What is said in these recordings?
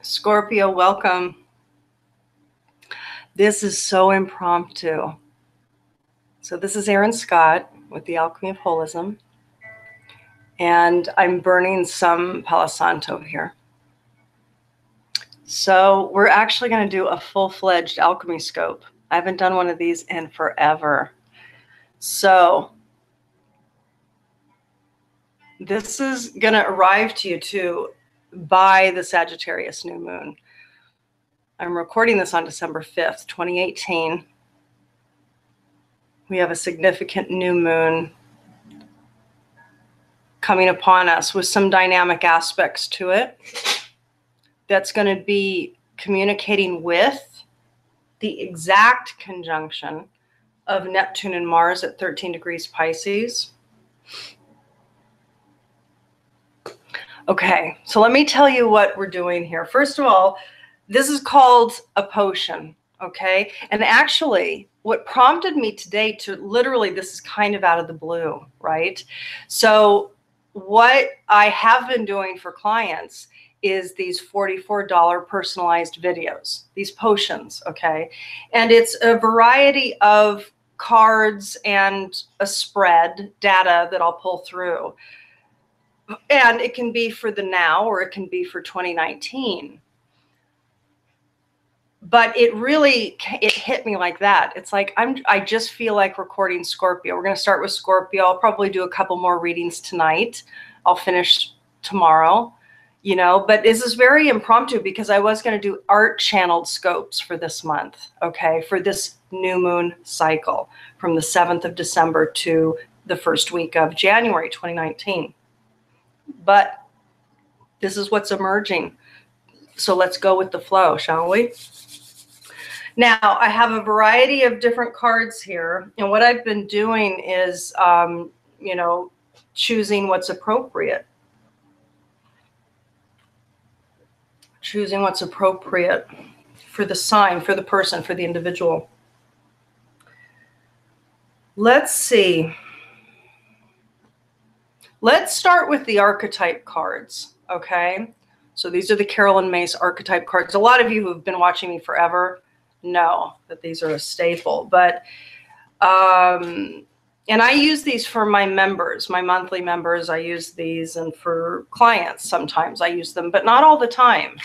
Scorpio, welcome. This is so impromptu. So this is Erin Scott with the Alchemy of Holism. And I'm burning some Palo Santo here. So we're actually going to do a full-fledged alchemy scope. I haven't done one of these in forever. So this is going to arrive to you too by the Sagittarius new moon. I'm recording this on December 5th, 2018. We have a significant new moon coming upon us with some dynamic aspects to it that's going to be communicating with the exact conjunction of Neptune and Mars at 13 degrees Pisces. Okay, so let me tell you what we're doing here. First of all, this is called a potion, okay? And actually, what prompted me today to literally, this is kind of out of the blue, right? So what I have been doing for clients is these $44 personalized videos, these potions, okay? And it's a variety of cards and a spread data that I'll pull through. And it can be for the now or it can be for 2019. But it really, it hit me like that. It's like, I just feel like recording Scorpio. We're going to start with Scorpio. I'll probably do a couple more readings tonight. I'll finish tomorrow, you know, but this is very impromptu because I was going to do art channeled scopes for this month. Okay. For this new moon cycle from the 7th of December to the first week of January, 2019. But this is what's emerging. So let's go with the flow, shall we? Now, I have a variety of different cards here. And what I've been doing is, you know, choosing what's appropriate. Choosing what's appropriate for the sign, for the person, for the individual. Let's see. Let's start with the archetype cards, okay? So these are the Carolyn Mace archetype cards. A lot of you who have been watching me forever know that these are a staple, but and I use these for my members, my monthly members. I use these, and for clients sometimes I use them, but not all the time.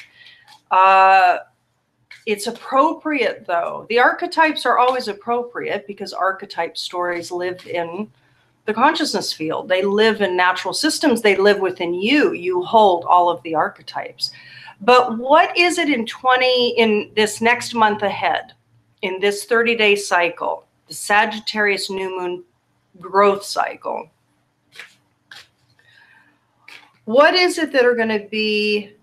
It's appropriate though. The archetypes are always appropriate because archetype stories live in the consciousness field. They live in natural systems. They live within you. You hold all of the archetypes. But what is it in this next month ahead, in this 30-day cycle, the Sagittarius new moon growth cycle? What is it that are going to be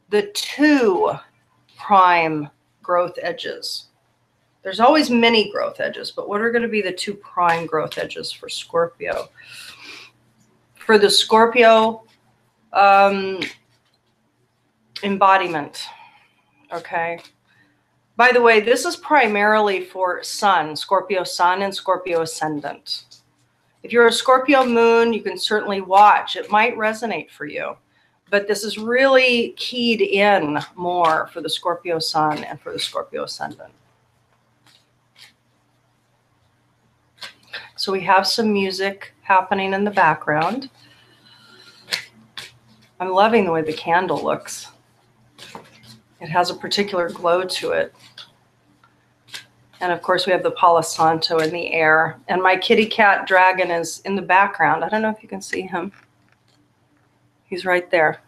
the two prime growth edges? There's always many growth edges, but what are going to be the two prime growth edges for Scorpio? For the Scorpio embodiment, okay? By the way, this is primarily for Sun, Scorpio Sun and Scorpio Ascendant. If you're a Scorpio Moon, you can certainly watch. It might resonate for you, but this is really keyed in more for the Scorpio Sun and for the Scorpio Ascendant. So we have some music happening in the background. I'm loving the way the candle looks. It has a particular glow to it. And of course we have the Palo Santo in the air. And my kitty cat dragon is in the background. I don't know if you can see him. He's right there.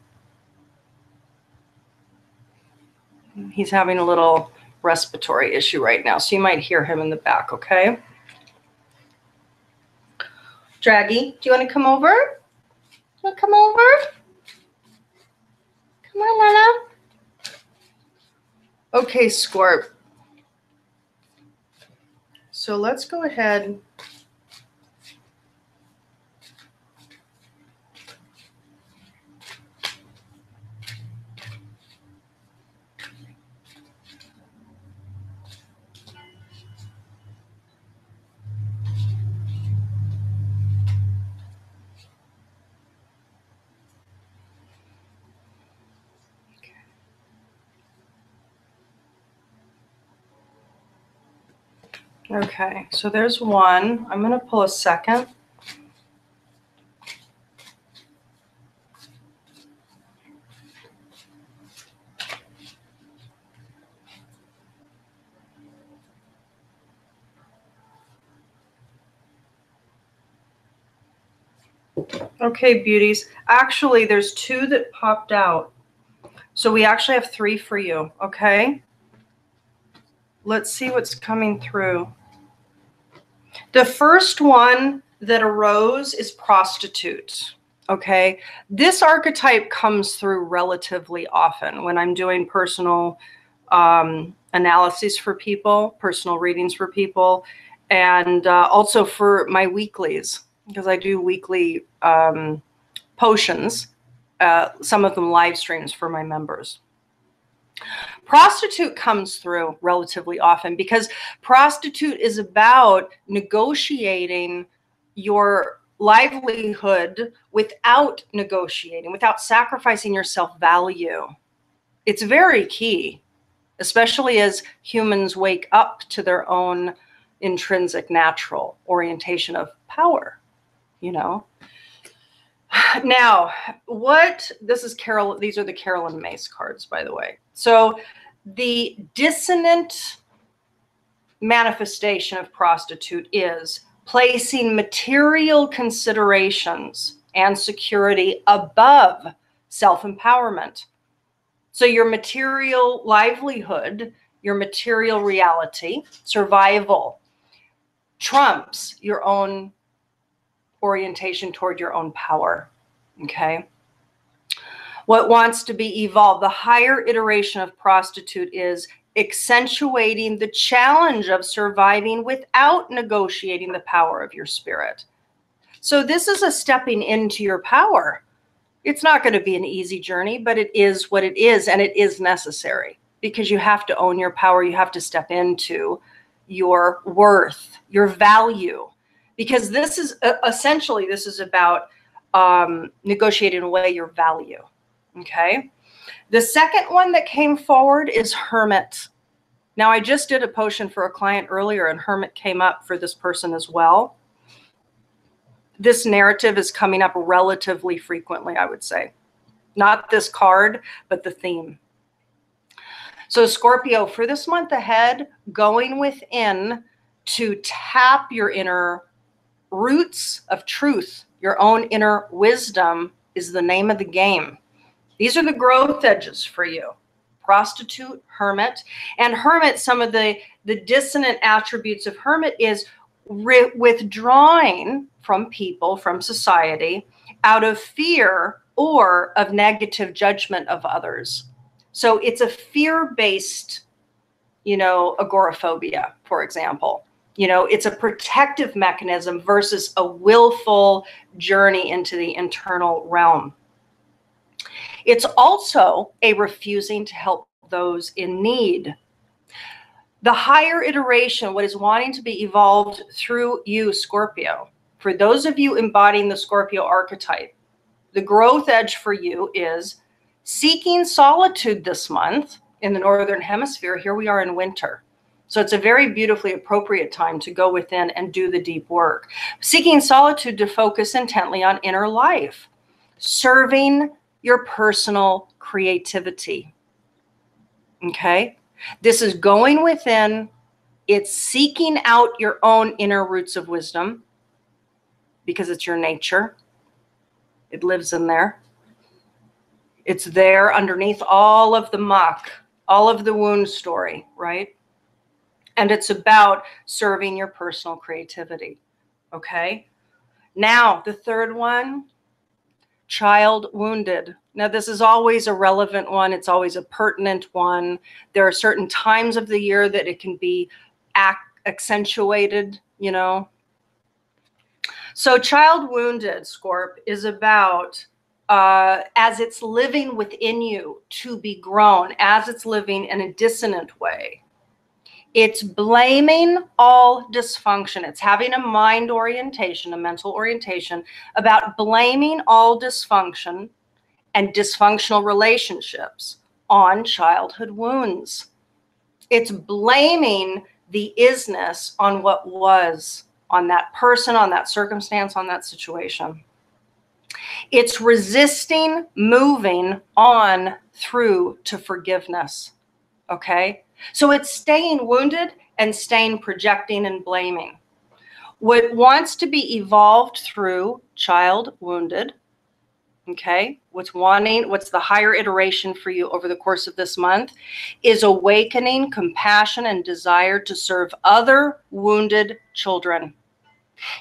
He's having a little respiratory issue right now, so you might hear him in the back, okay? Draggy, do you want to come over? You want to come over? Come on, Lala. Okay, Scorp. So let's go ahead. Okay, so there's one. I'm going to pull a second. Okay, beauties. Actually, there's two that popped out. So we actually have three for you, okay? Let's see what's coming through. The first one that arose is prostitute, okay? This archetype comes through relatively often when I'm doing personal analyses for people, personal readings for people, and also for my weeklies, because I do weekly potions, some of them live streams for my members. Prostitute comes through relatively often because prostitute is about negotiating your livelihood without negotiating, without sacrificing your self-value. It's very key, especially as humans wake up to their own intrinsic natural orientation of power, you know. Now, this is Carol, these are the Carolyn Mace cards, by the way. So the dissonant manifestation of prostitute is placing material considerations and security above self-empowerment. So your material livelihood, your material reality, survival, trumps your own orientation toward your own power, okay? What wants to be evolved, the higher iteration of prostitute is accentuating the challenge of surviving without negotiating the power of your spirit. So this is a stepping into your power. It's not going to be an easy journey, but it is what it is, and it is necessary because you have to own your power. You have to step into your worth, your value, because this is essentially, this is about negotiating away your value. Okay. The second one that came forward is Hermit. Now, I just did a potion for a client earlier, and Hermit came up for this person as well. This narrative is coming up relatively frequently, I would say. Not this card, but the theme. So Scorpio, for this month ahead, going within to tap your inner roots of truth, your own inner wisdom is the name of the game. These are the growth edges for you. Prostitute, Hermit. And Hermit, some of the dissonant attributes of Hermit is withdrawing from people, from society, out of fear or of negative judgment of others. So it's a fear-based, you know, agoraphobia, for example. You know, it's a protective mechanism versus a willful journey into the internal realm. It's also a refusing to help those in need. The higher iteration, what is wanting to be evolved through you, Scorpio, for those of you embodying the Scorpio archetype, the growth edge for you is seeking solitude this month in the Northern Hemisphere. Here we are in winter. So it's a very beautifully appropriate time to go within and do the deep work. Seeking solitude to focus intently on inner life, serving your personal creativity. Okay? This is going within. It's seeking out your own inner roots of wisdom because it's your nature. It lives in there. It's there underneath all of the muck, all of the wound story, right? And it's about serving your personal creativity. Okay? Now, the third one, child wounded. Now, this is always a relevant one. It's always a pertinent one. There are certain times of the year that it can be accentuated, you know. So child wounded, Scorp, is about as it's living within you to be grown, as it's living in a dissonant way. It's blaming all dysfunction. It's having a mind orientation, a mental orientation about blaming all dysfunction and dysfunctional relationships on childhood wounds. It's blaming the isness on what was, on that person, on that circumstance, on that situation. It's resisting moving on through to forgiveness. Okay? So it's staying wounded and staying projecting and blaming. What wants to be evolved through child wounded, okay, what's the higher iteration for you over the course of this month is awakening compassion and desire to serve other wounded children.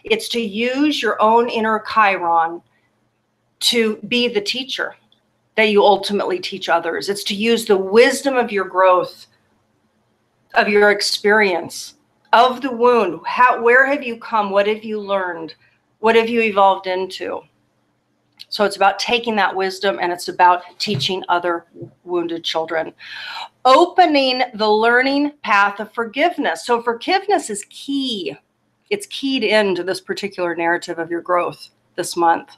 It's to use your own inner Chiron to be the teacher that you ultimately teach others. It's to use the wisdom of your growth, of your experience, of the wound. Where have you come? What have you learned? What have you evolved into? So it's about taking that wisdom, and it's about teaching other wounded children. Opening the learning path of forgiveness. So forgiveness is key. It's keyed into this particular narrative of your growth this month.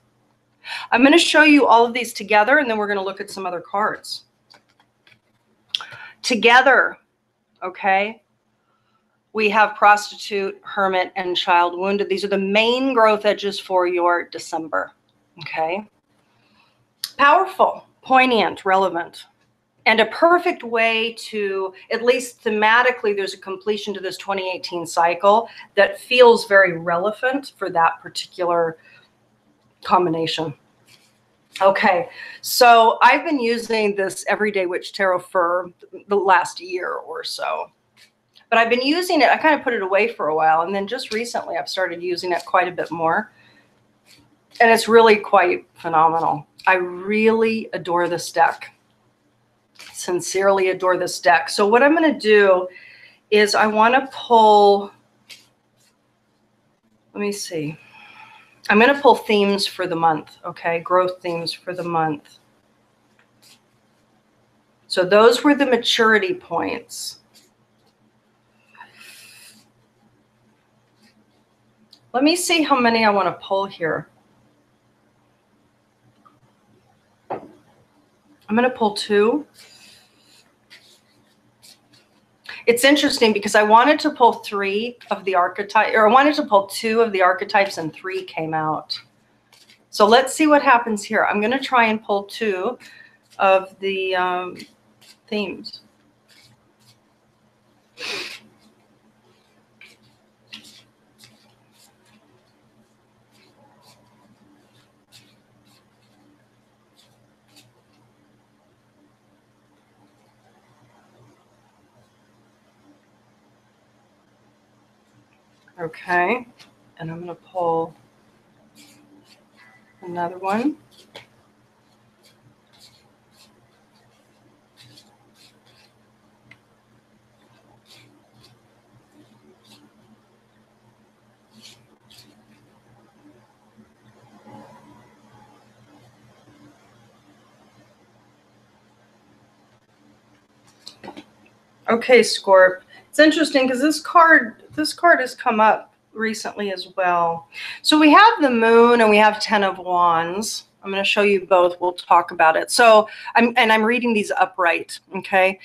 I'm going to show you all of these together, and then we're going to look at some other cards. Together, okay, we have prostitute, hermit, and child wounded. These are the main growth edges for your December. Okay. Powerful, poignant, relevant, and a perfect way to, at least thematically, there's a completion to this 2018 cycle that feels very relevant for that particular combination. Okay, so I've been using this Everyday Witch Tarot for the last year or so, but I've been using it, I kind of put it away for a while, and then just recently I've started using it quite a bit more. And it's really quite phenomenal. I really adore this deck. Sincerely adore this deck. So what I'm going to do is I want to pull, let me see. I'm going to pull themes for the month, okay? Growth themes for the month. So those were the maturity points. Let me see how many I want to pull here. I'm going to pull 2. It's interesting because I wanted to pull 3 of the archetypes, or I wanted to pull 2 of the archetypes, and 3 came out. So let's see what happens here. I'm going to try and pull 2 of the themes. Okay, and I'm going to pull another one. Okay, Scorp. It's interesting because this card has come up recently as well. So we have the Moon and we have 10 of Wands. I'm going to show you both. We'll talk about it. So I'm reading these upright. Okay.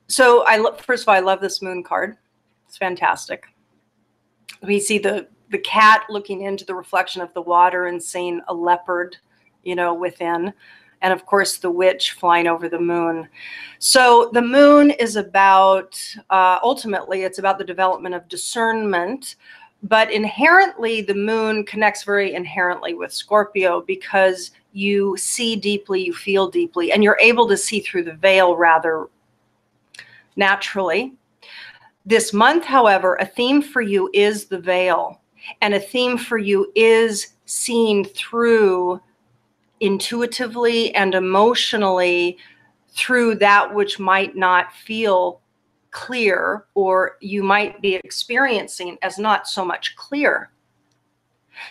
So first of all, I love this Moon card. It's fantastic. We see the cat looking into the reflection of the water and seeing a leopard, you know, within. And of course, the witch flying over the moon. So the moon is about, ultimately, it's about the development of discernment. But inherently, the moon connects very inherently with Scorpio because you see deeply, you feel deeply, and you're able to see through the veil rather naturally. This month, however, a theme for you is the veil. And a theme for you is seeing through intuitively and emotionally through that which might not feel clear, or you might be experiencing as not so much clear.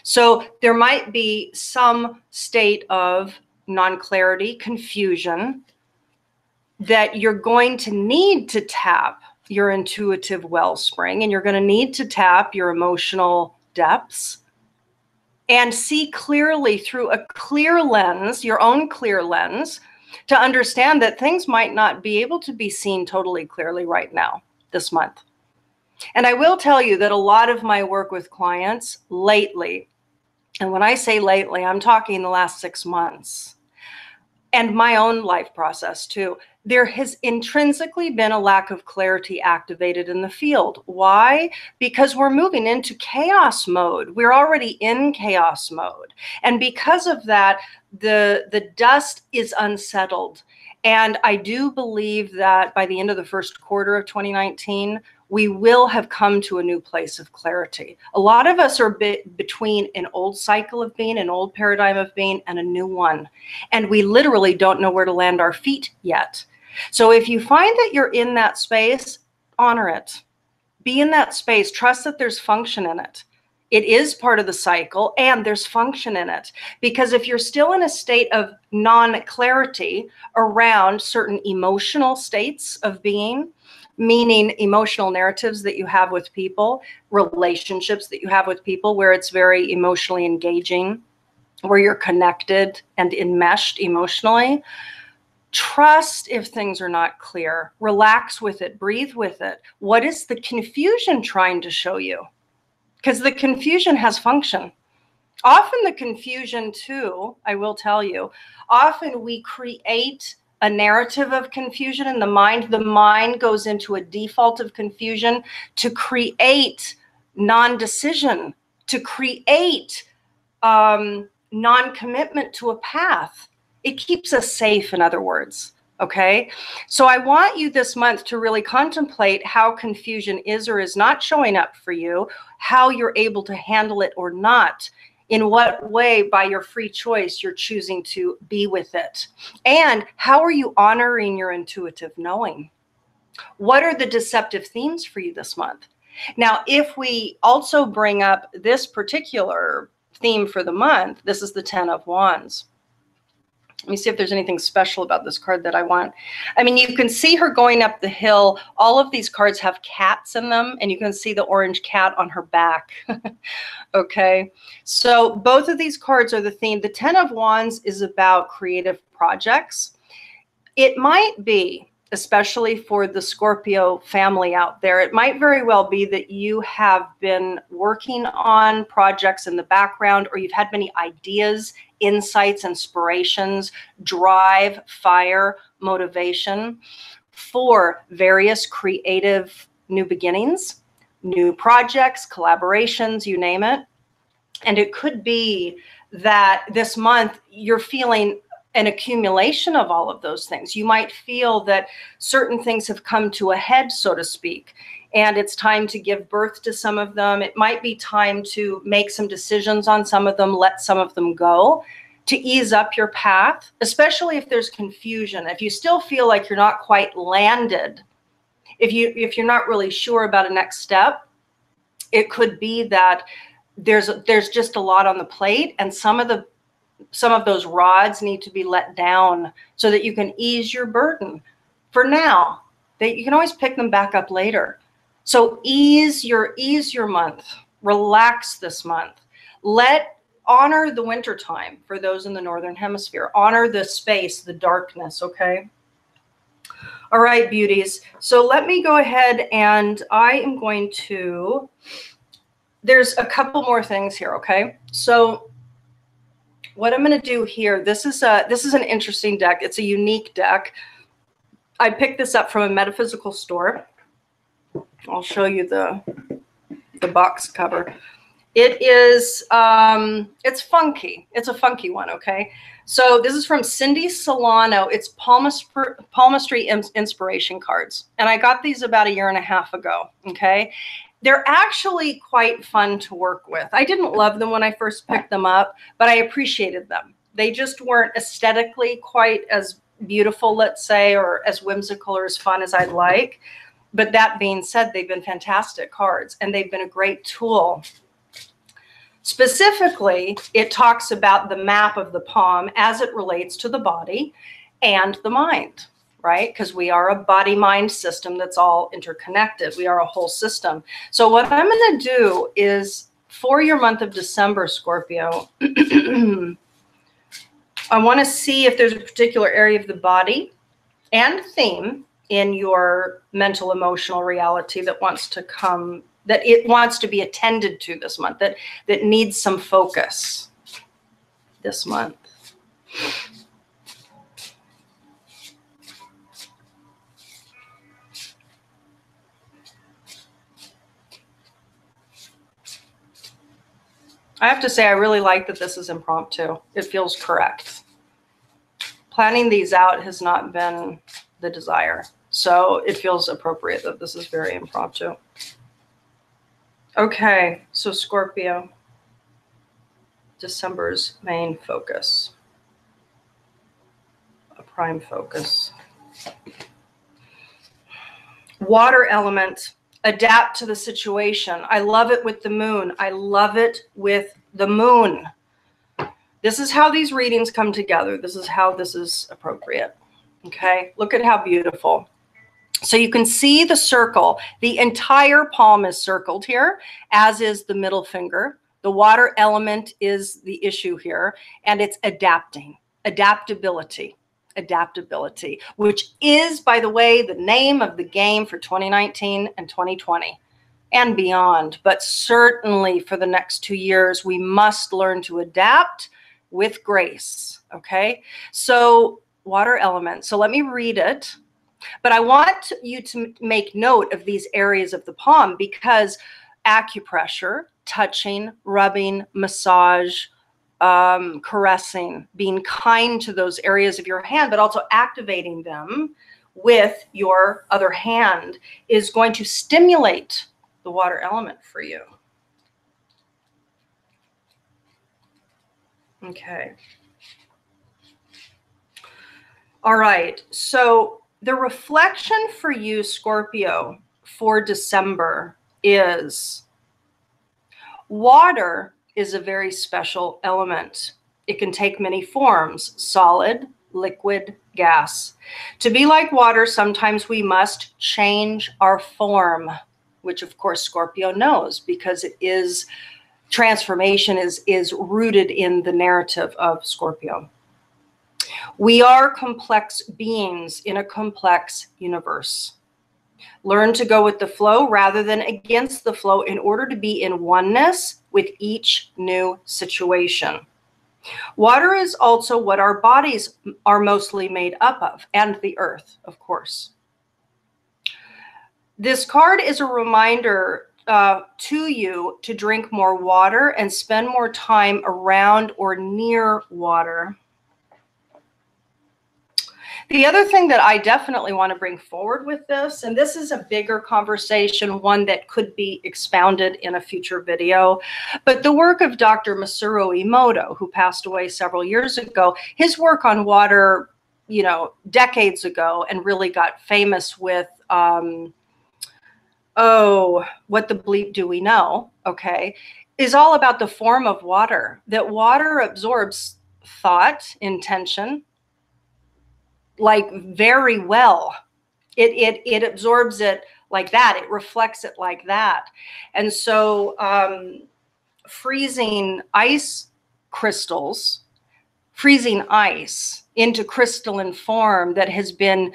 So there might be some state of non-clarity, confusion, that you're going to need to tap your intuitive wellspring, and you're going to need to tap your emotional depths and see clearly through a clear lens, your own clear lens, to understand that things might not be able to be seen totally clearly right now, this month. And I will tell you that a lot of my work with clients lately, and when I say lately, I'm talking the last 6 months, and my own life process too, there has intrinsically been a lack of clarity activated in the field. Why? Because we're moving into chaos mode. We're already in chaos mode. And because of that, the dust is unsettled. And I do believe that by the end of the first quarter of 2019, we will have come to a new place of clarity. A lot of us are between an old cycle of being, an old paradigm of being, and a new one. And we literally don't know where to land our feet yet. So if you find that you're in that space, honor it. Be in that space. Trust that there's function in it. It is part of the cycle, and there's function in it. Because if you're still in a state of non-clarity around certain emotional states of being, meaning emotional narratives that you have with people, relationships that you have with people where it's very emotionally engaging, where you're connected and enmeshed emotionally, trust if things are not clear. Relax with it. Breathe with it. What is the confusion trying to show you? Because the confusion has function. Often the confusion too, I will tell you, often we create a narrative of confusion in the mind. The mind goes into a default of confusion to create non-decision, to create non-commitment to a path. It keeps us safe, in other words. Okay, so I want you this month to really contemplate how confusion is or is not showing up for you, how you're able to handle it or not, in what way by your free choice you're choosing to be with it, and how are you honoring your intuitive knowing? What are the deceptive themes for you this month? Now, if we also bring up this particular theme for the month, this is the 10 of Wands. Let me see if there's anything special about this card that I want. I mean, you can see her going up the hill. All of these cards have cats in them, and you can see the orange cat on her back. Okay, so both of these cards are the theme. The 10 of Wands is about creative projects. It might be, especially for the Scorpio family out there, it might very well be that you have been working on projects in the background, or you've had many ideas, insights, inspirations, drive, fire, motivation for various creative new beginnings, new projects, collaborations, you name it. And it could be that this month you're feeling an accumulation of all of those things. You might feel that certain things have come to a head, so to speak, and it's time to give birth to some of them. It might be time to make some decisions on some of them, let some of them go, to ease up your path, especially if there's confusion. If you still feel like you're not quite landed, if you're not really sure about a next step, it could be that there's just a lot on the plate, and some of those rods need to be let down so that you can ease your burden for now. You can always pick them back up later. So ease your month. Relax this month. Honor the winter time for those in the Northern Hemisphere. Honor the space, the darkness, okay? All right, beauties. So let me go ahead, and I am going to, there's a couple more things here, okay? So what I'm going to do here, this is an interesting deck. It's a unique deck. I picked this up from a metaphysical store. I'll show you the box cover. It is, it's funky. It's a funky one, okay? So this is from Cindy Solano. It's palmistry inspiration cards. And I got these about 1.5 years ago, okay? They're actually quite fun to work with. I didn't love them when I first picked them up, but I appreciated them. They just weren't aesthetically quite as beautiful, let's say, or as whimsical or as fun as I'd like. But that being said, they've been fantastic cards, and they've been a great tool. Specifically, it talks about the map of the palm as it relates to the body and the mind, right? Because we are a body-mind system that's all interconnected. We are a whole system. So what I'm going to do is, for your month of December, Scorpio, I want to see if there's a particular area of the body and theme in your mental, emotional reality that wants to come, that it wants to be attended to this month, that needs some focus this month. I have to say, I really like that this is impromptu. It feels correct. Planning these out has not been the desire. So it feels appropriate that this is very impromptu. Okay, so Scorpio, December's main focus, a prime focus. Water element, adapt to the situation. I love it with the moon. I love it with the moon. This is how these readings come together. This is how this is appropriate. Okay, look at how beautiful. So you can see the circle. The entire palm is circled here, as is the middle finger. The water element is the issue here, and it's adapting, adaptability, which is, by the way, the name of the game for 2019 and 2020 and beyond. But certainly for the next 2 years, we must learn to adapt with grace. Okay, so water element. So let me read it. But I want you to make note of these areas of the palm, because acupressure, touching, rubbing, massage, caressing, being kind to those areas of your hand, but also activating them with your other hand is going to stimulate the water element for you. Okay. All right. So the reflection for you, Scorpio, for December is water is a very special element. It can take many forms: solid, liquid, gas. To be like water, sometimes we must change our form, which of course Scorpio knows, because it is transformation is rooted in the narrative of Scorpio. We are complex beings in a complex universe. Learn to go with the flow rather than against the flow in order to be in oneness with each new situation. Water is also what our bodies are mostly made up of, and the earth, of course. This card is a reminder to you to drink more water and spend more time around or near water. The other thing that I definitely want to bring forward with this, and this is a bigger conversation, one that could be expounded in a future video, but the work of Dr. Masaru Emoto, who passed away several years ago, his work on water, you know, decades ago, and really got famous with, oh, what the bleep do we know, okay, is all about the form of water, that water absorbs thought, intention, like very well. It absorbs it like that. It reflects it like that. And so freezing ice crystals, freezing ice into crystalline form that has been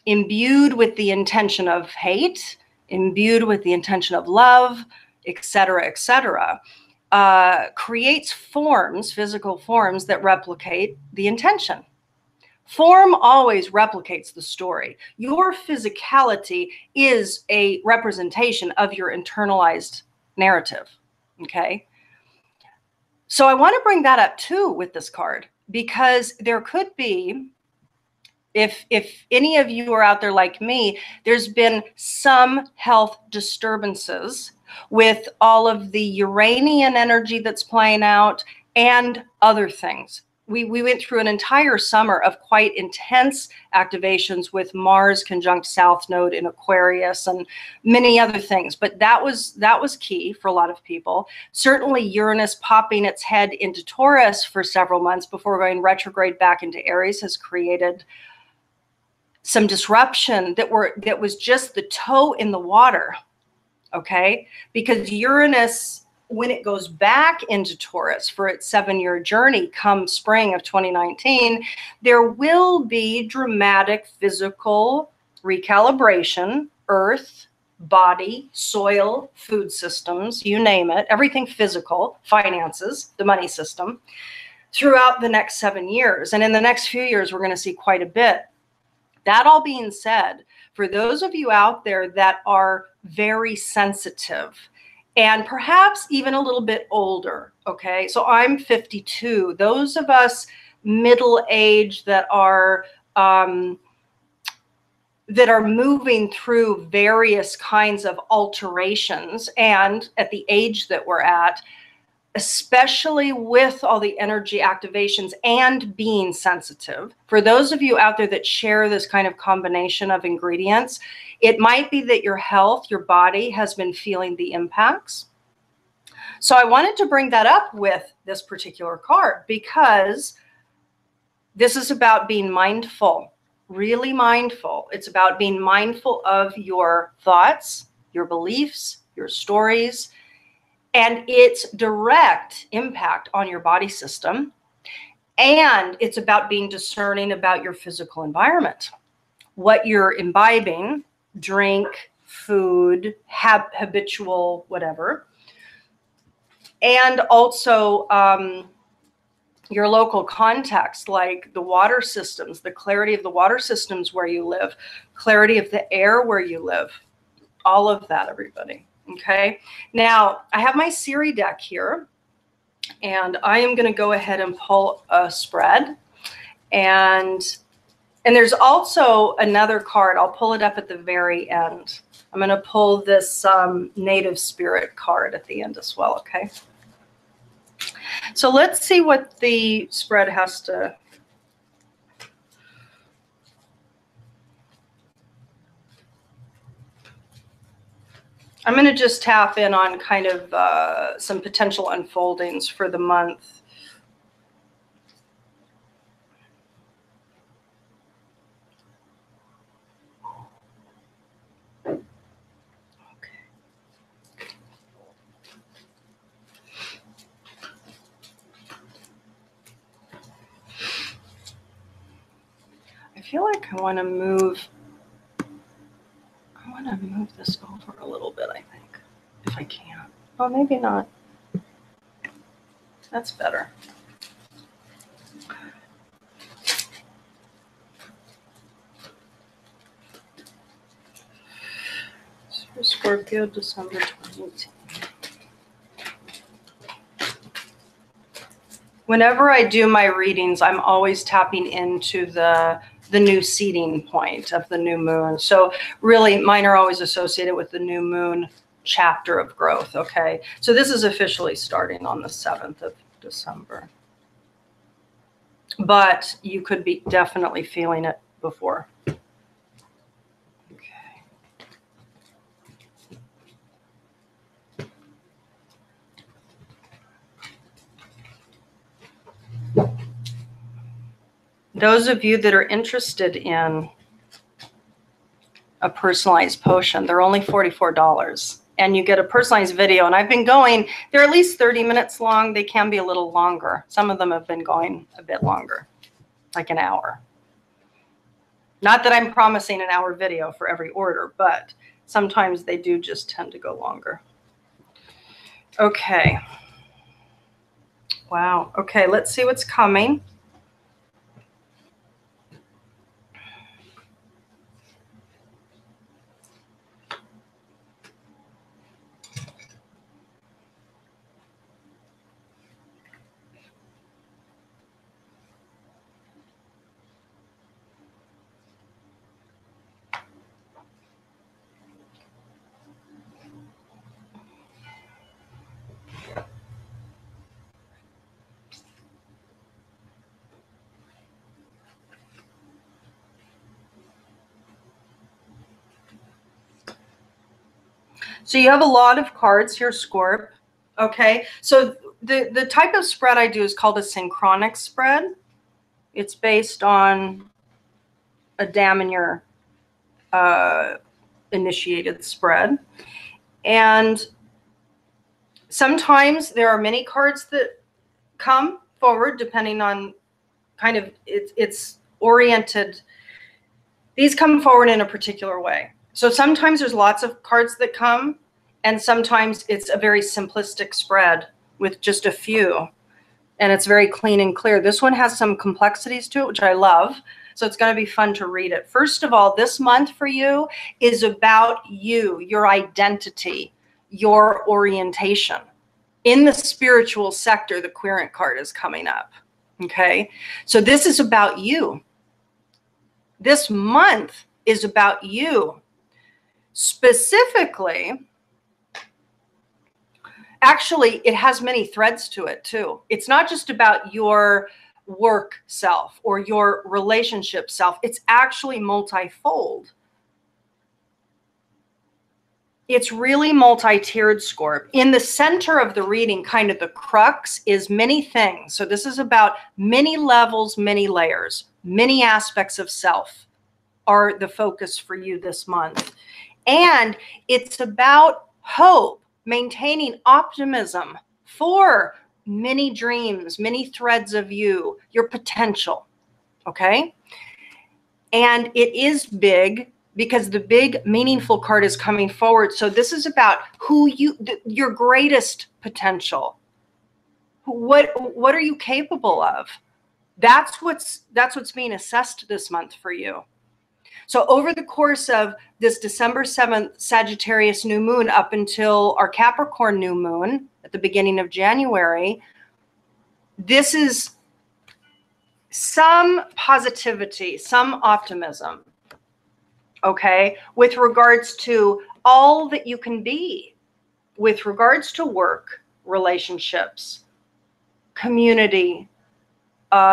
imbued with the intention of hate, imbued with the intention of love, etc., etc., creates forms, physical forms that replicate the intention. Form always replicates the story. Your physicality is a representation of your internalized narrative, okay? So I want to bring that up too with this card, because there could be, if any of you are out there like me, there's been some health disturbances with all of the Uranian energy that's playing out and other things. We went through an entire summer of quite intense activations with Mars conjunct South Node in Aquarius and many other things. But that was key for a lot of people. Certainly Uranus popping its head into Taurus for several months before going retrograde back into Aries has created some disruption that was just the toe in the water. Okay, because Uranus when it goes back into Taurus for its 7-year journey come spring of 2019, there will be dramatic physical recalibration, earth, body, soil, food systems, you name it, everything physical, finances, the money system, throughout the next 7 years. And in the next few years, we're going to see quite a bit. That all being said, for those of you out there that are very sensitive and perhaps even a little bit older, okay? So I'm 52. Those of us middle age that are moving through various kinds of alterations, and at the age that we're at, especially with all the energy activations and being sensitive, for those of you out there that share this kind of combination of ingredients, it might be that your health, your body has been feeling the impacts. So I wanted to bring that up with this particular card because this is about being mindful, really mindful. It's about being mindful of your thoughts, your beliefs, your stories, and its direct impact on your body system. And it's about being discerning about your physical environment, what you're imbibing, drink, food, habitual, whatever. And also your local context, like the water systems, the clarity of the water systems where you live, clarity of the air where you live, all of that, everybody. Okay, now I have my Siri deck here, and I am going to go ahead and pull a spread. And there's also another card. I'll pull it up at the very end. I'm going to pull this native spirit card at the end as well. Okay. So let's see what the spread has to. I'm going to just tap in on kind of some potential unfoldings for the month. I feel like I want to move this over a little bit, I think, if I can. Oh, maybe not. That's better. For Scorpio, December 2018. Whenever I do my readings, I'm always tapping into the new seeding point of the new moon. So really, mine are always associated with the new moon chapter of growth, okay? So this is officially starting on the 7th of December. But you could be definitely feeling it before. Those of you that are interested in a personalized potion, they're only $44. And you get a personalized video. And I've been going, they're at least 30 minutes long. They can be a little longer. Some of them have been going a bit longer, like an hour. Not that I'm promising an hour video for every order, but sometimes they do just tend to go longer. Okay. Wow. Okay, let's see what's coming. So you have a lot of cards here, Scorp. Okay, so the type of spread I do is called a synchronic spread. It's based on a Damier initiated spread. And Sometimes there are many cards that come forward depending on kind of it's oriented. These come forward in a particular way. So sometimes there's lots of cards that come, and sometimes it's a very simplistic spread with just a few, and it's very clean and clear. This one has some complexities to it, which I love. So it's going to be fun to read it. First of all, this month for you is about you, your identity, your orientation. In the spiritual sector, the Querent card is coming up. Okay. So this is about you. This month is about you. Specifically, actually, it has many threads to it too. It's not just about your work self or your relationship self. It's actually multifold. It's really multi-tiered, Scorp. In the center of the reading, kind of the crux, is many things. So this is about many levels, many layers, many aspects of self are the focus for you this month. And it's about hope, maintaining optimism for many dreams, many threads of you, your potential, okay? And it is big because the big meaningful card is coming forward. So this is about who your greatest potential. What are you capable of? That's what's being assessed this month for you. So over the course of this December 7th Sagittarius new moon up until our Capricorn new moon at the beginning of January, this is some positivity, some optimism, okay, with regards to all that you can be, with regards to work, relationships, community,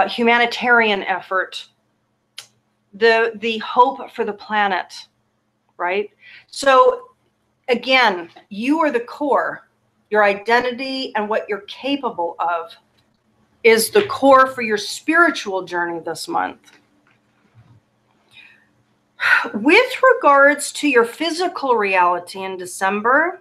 humanitarian effort, the hope for the planet, right? So again, you are the core. Your identity and what you're capable of is the core for your spiritual journey this month. With regards to your physical reality in December,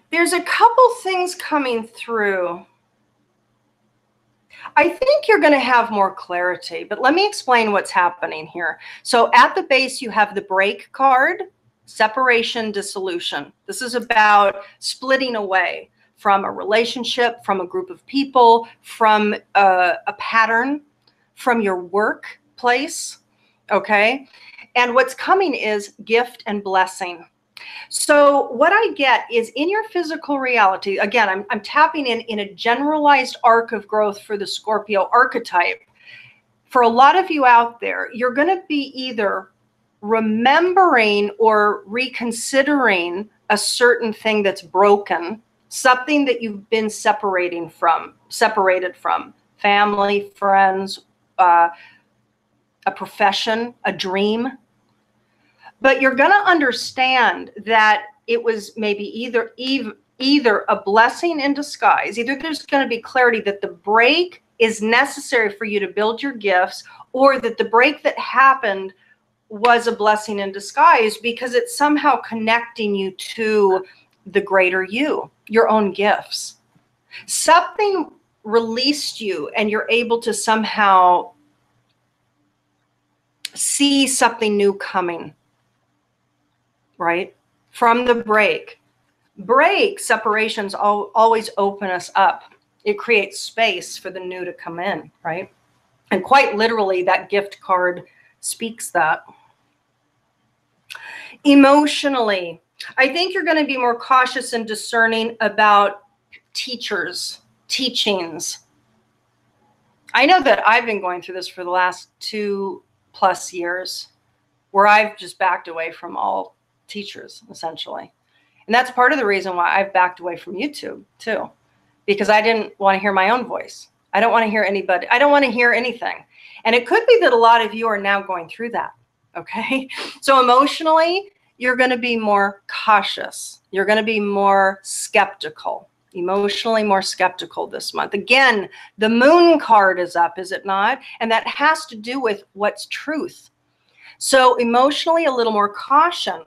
there's a couple things coming through. I think you're going to have more clarity, but let me explain what's happening here. So at the base, you have the break card, separation, dissolution. This is about splitting away from a relationship, from a group of people, from a pattern, from your workplace, okay? And what's coming is gift and blessing. So what I get is in your physical reality, again, I'm tapping in a generalized arc of growth for the Scorpio archetype. For a lot of you out there, you're going to be either remembering or reconsidering a certain thing that's broken, something that you've been separated from, family, friends, a profession, a dream. But you're going to understand that it was maybe either a blessing in disguise. Either there's going to be clarity that the break is necessary for you to build your gifts, or that the break that happened was a blessing in disguise because it's somehow connecting you to the greater you, your own gifts. Something released you and you're able to somehow see something new coming. Right? From the break. Separations always open us up. It creates space for the new to come in, right? And quite literally, that gift card speaks that. Emotionally, I think you're going to be more cautious and discerning about teachers, teachings. I know that I've been going through this for the last 2+ years, where I've just backed away from all teachers, essentially. And that's part of the reason why I've backed away from YouTube too, because I didn't want to hear my own voice. I don't want to hear anybody. I don't want to hear anything. And it could be that a lot of you are now going through that. Okay. So emotionally, you're going to be more cautious. You're going to be more skeptical, emotionally more skeptical this month. Again, the moon card is up, is it not? And that has to do with what's truth. So emotionally, a little more caution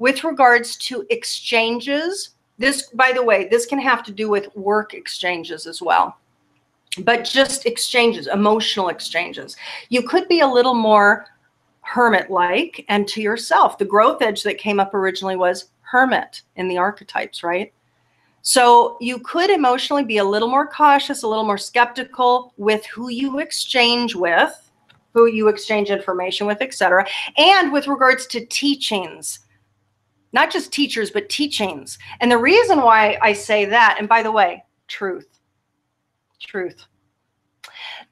with regards to exchanges. This, by the way, this can have to do with work exchanges as well, but just exchanges, emotional exchanges. You could be a little more hermit-like and to yourself. The growth edge that came up originally was hermit in the archetypes, right? So you could emotionally be a little more cautious, a little more skeptical with who you exchange with, who you exchange information with, etc. And with regards to teachings, not just teachers, but teachings. And the reason why I say that, and by the way, truth.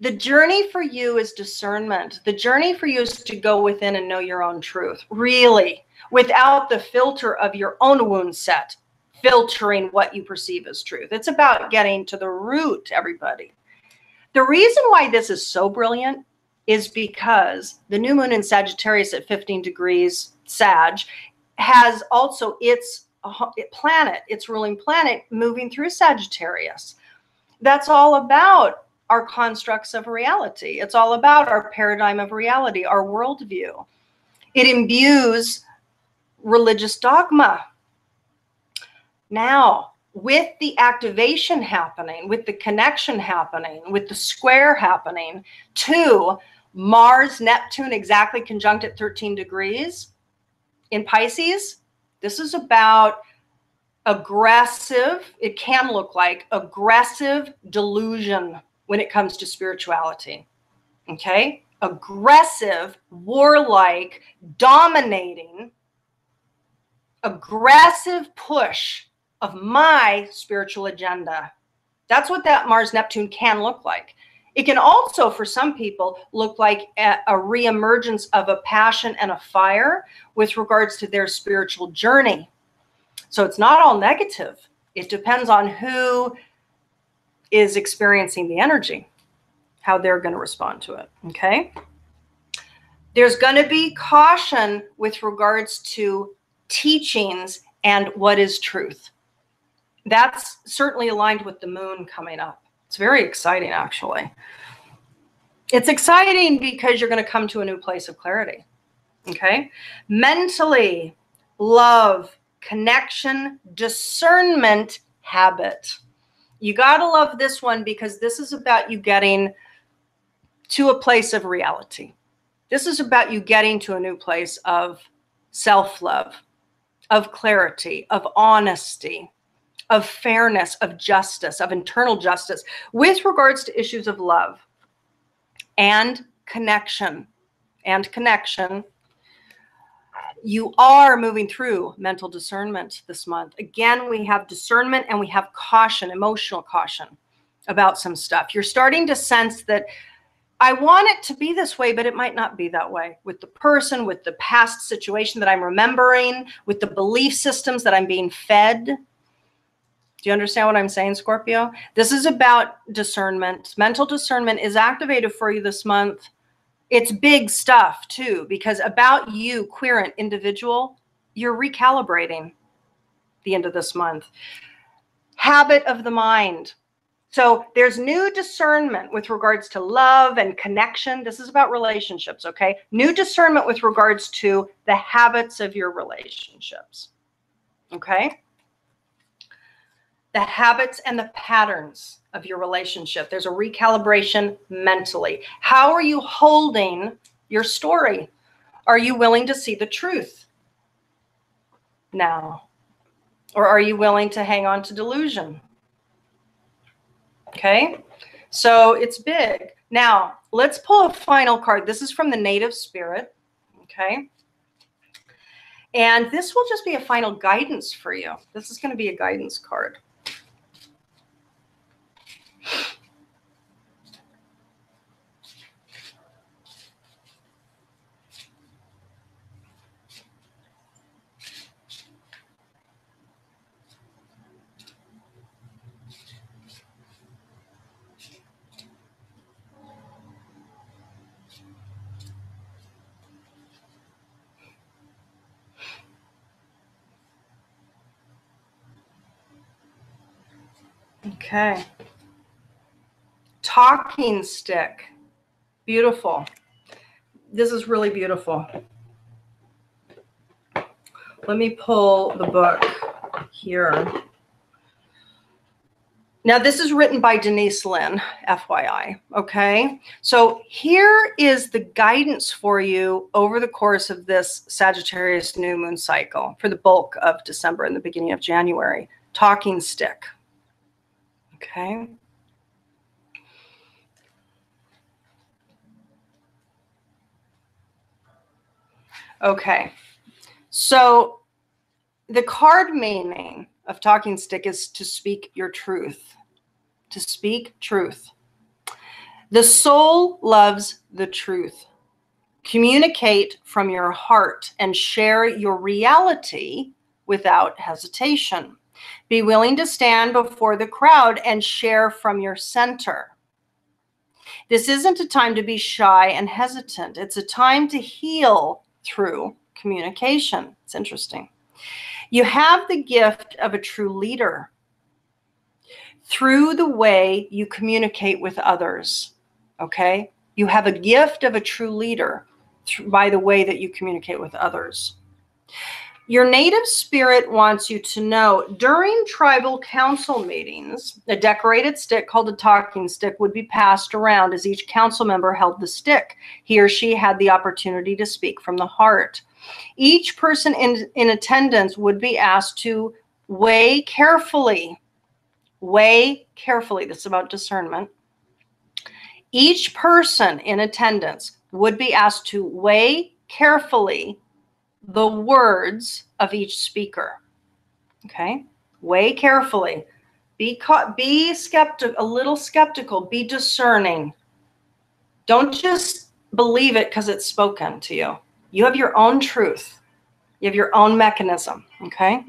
The journey for you is discernment. The journey for you is to go within and know your own truth, really, without the filter of your own wound set, filtering what you perceive as truth. It's about getting to the root, everybody. The reason why this is so brilliant is because the new moon in Sagittarius at 15 degrees Sag has also its planet, its ruling planet, moving through Sagittarius. That's all about our constructs of reality. It's all about our paradigm of reality, our worldview. It imbues religious dogma. Now, with the activation happening, with the connection happening, with the square happening to Mars, Neptune exactly conjunct at 13 degrees in Pisces, this is about aggressive, it can look like aggressive delusion when it comes to spirituality. Okay? Aggressive, warlike, dominating, aggressive push of my spiritual agenda. That's what that Mars Neptune can look like. It can also, for some people, look like a reemergence of a passion and a fire with regards to their spiritual journey. So it's not all negative. It depends on who is experiencing the energy, how they're going to respond to it. Okay? There's going to be caution with regards to teachings and what is truth. That's certainly aligned with the moon coming up. It's very exciting, actually. It's exciting because you're going to come to a new place of clarity. Okay? Mentally, love, connection, discernment, habit. You got to love this one because this is about you getting to a place of reality. This is about you getting to a new place of self-love, of clarity, of honesty, of fairness, of justice, of internal justice with regards to issues of love and connection. You are moving through mental discernment this month. Again, we have discernment and we have caution, emotional caution about some stuff. You're starting to sense that I want it to be this way, but it might not be that way with the person, with the past situation that I'm remembering, with the belief systems that I'm being fed. Do you understand what I'm saying, Scorpio? This is about discernment. Mental discernment is activated for you this month. It's big stuff too, because about you, querent individual, you're recalibrating the end of this month. Habit of the mind. So there's new discernment with regards to love and connection. This is about relationships, okay? New discernment with regards to the habits of your relationships, okay? The habits and the patterns of your relationship. There's a recalibration mentally. How are you holding your story? Are you willing to see the truth now? Or are you willing to hang on to delusion? Okay, so it's big. Now, let's pull a final card. This is from the native spirit, okay? And this will just be a final guidance for you. This is going to be a guidance card. Okay. Talking stick. Beautiful. This is really beautiful. Let me pull the book here. Now, this is written by Denise Lynn, FYI, okay? So here is the guidance for you over the course of this Sagittarius new moon cycle for the bulk of December and the beginning of January. Talking stick, okay? Okay, so the card meaning of talking stick is to speak your truth. To speak truth. The soul loves the truth. Communicate from your heart and share your reality without hesitation. Be willing to stand before the crowd and share from your center. This isn't a time to be shy and hesitant. It's a time to heal through communication. It's interesting. You have the gift of a true leader through the way you communicate with others, okay? You have a gift of a true leader by the way that you communicate with others. Your native spirit wants you to know during tribal council meetings, a decorated stick called a talking stick would be passed around as each council member held the stick. He or she had the opportunity to speak from the heart. Each person in attendance would be asked to weigh carefully. Weigh carefully. This is about discernment. Each person in attendance would be asked to weigh carefully the words of each speaker. Okay? Weigh carefully. Be skeptical, a little skeptical. Be discerning. Don't just believe it because it's spoken to you. You have your own truth. You have your own mechanism. Okay?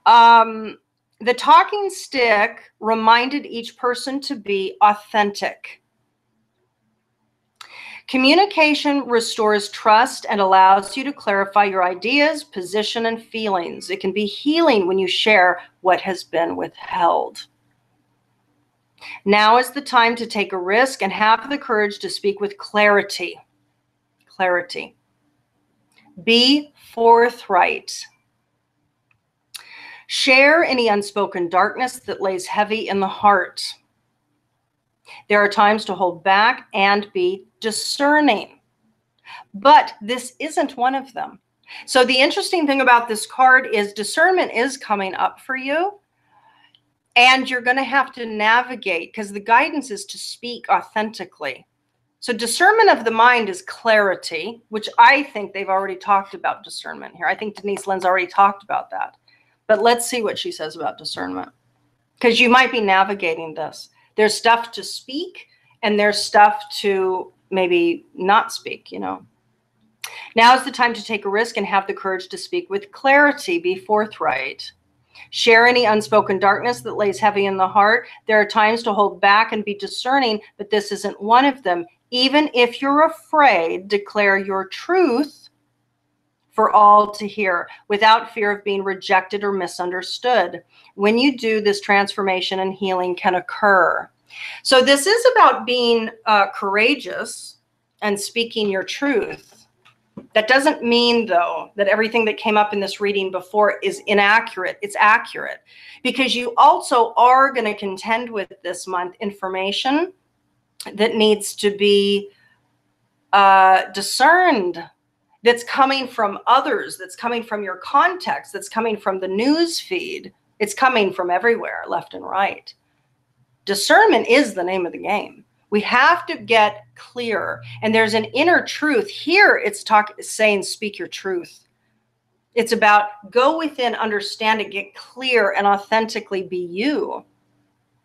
The talking stick reminded each person to be authentic. Communication restores trust and allows you to clarify your ideas, position, and feelings. It can be healing when you share what has been withheld. Now is the time to take a risk and have the courage to speak with clarity. Clarity. Be forthright. Share any unspoken darkness that lays heavy in the heart. There are times to hold back and be discerning, but this isn't one of them. So the interesting thing about this card is discernment is coming up for you, and you're going to have to navigate because the guidance is to speak authentically. So discernment of the mind is clarity, which I think they've already talked about discernment here. I think Denise Lynn's already talked about that. But let's see what she says about discernment, because you might be navigating this. There's stuff to speak and there's stuff to maybe not speak, you know. Now is the time to take a risk and have the courage to speak with clarity. Be forthright. Share any unspoken darkness that lays heavy in the heart. There are times to hold back and be discerning, but this isn't one of them. Even if you're afraid, declare your truth for all to hear without fear of being rejected or misunderstood. When you do, this transformation and healing can occur. So this is about being courageous and speaking your truth. That doesn't mean, though, that everything that came up in this reading before is inaccurate. It's accurate, because you also are going to contend with this month information that needs to be discerned, that's coming from others, that's coming from your context, that's coming from the news feed. It's coming from everywhere, left and right. Discernment is the name of the game. We have to get clear. And there's an inner truth. Here it's saying speak your truth. It's about go within, understand it, get clear, and authentically be you.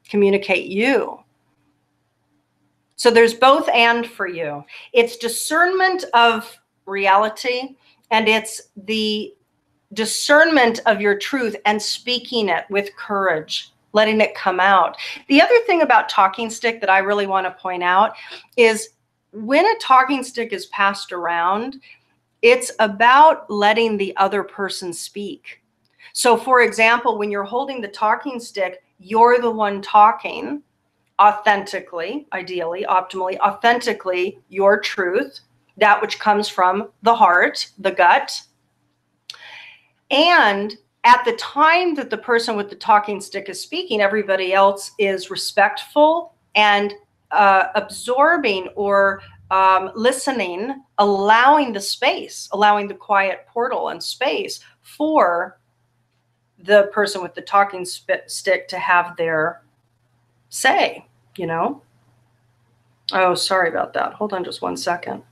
Communicate you. So there's both and for you. It's discernment of reality, and it's the discernment of your truth and speaking it with courage, letting it come out. The other thing about talking stick that I really want to point out is when a talking stick is passed around, it's about letting the other person speak. So for example, when you're holding the talking stick, you're the one talking authentically, ideally, optimally, authentically, your truth, that which comes from the heart, the gut. And at the time that the person with the talking stick is speaking, everybody else is respectful and absorbing or listening, allowing the space, allowing the quiet portal and space for the person with the talking stick to have their say, you know? Oh, sorry about that. Hold on just one second.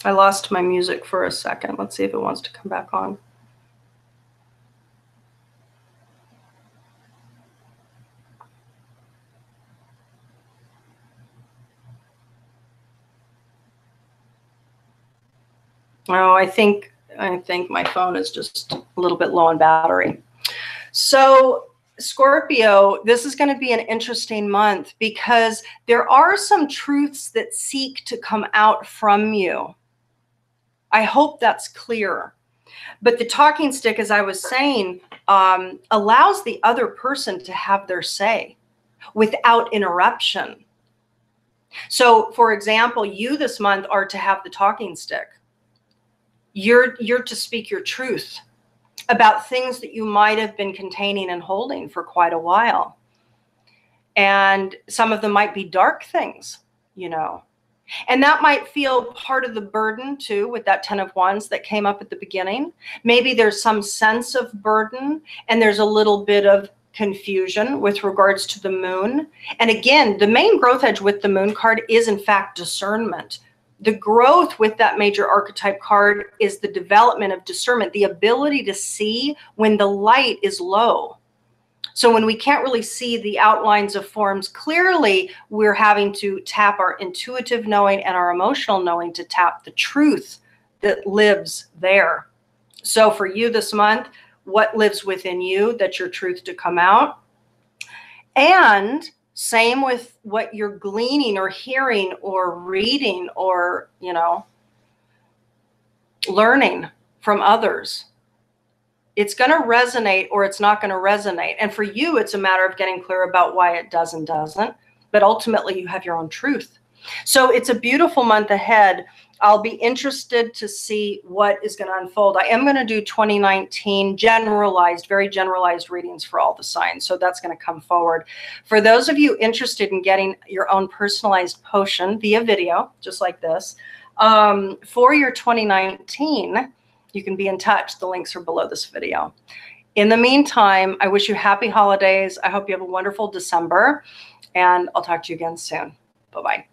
I lost my music for a second. Let's see if it wants to come back on. Oh, I think my phone is just a little bit low on battery. So Scorpio, this is going to be an interesting month because there are some truths that seek to come out from you. I hope that's clear. But the talking stick, as I was saying, allows the other person to have their say without interruption. So, for example, you this month are to have the talking stick. You're to speak your truth about things that you might have been containing and holding for quite a while. And some of them might be dark things, you know. And that might feel part of the burden too, with that 10 of Wands that came up at the beginning. Maybe there's some sense of burden and there's a little bit of confusion with regards to the moon. And again, the main growth edge with the moon card is in fact discernment. The growth with that major archetype card is the development of discernment, the ability to see when the light is low. So when we can't really see the outlines of forms clearly, we're having to tap our intuitive knowing and our emotional knowing to tap the truth that lives there. So for you this month, what lives within you, that's your truth to come out. And same with what you're gleaning or hearing or reading or, you know, learning from others. It's going to resonate or it's not going to resonate. And for you, it's a matter of getting clear about why it does and doesn't. But ultimately, you have your own truth. So it's a beautiful month ahead. I'll be interested to see what is going to unfold. I am going to do 2019 generalized, very generalized readings for all the signs. So that's going to come forward. For those of you interested in getting your own personalized potion via video, just like this, for your 2019, you can be in touch. The links are below this video. In the meantime, I wish you happy holidays. I hope you have a wonderful December, and I'll talk to you again soon. Bye-bye.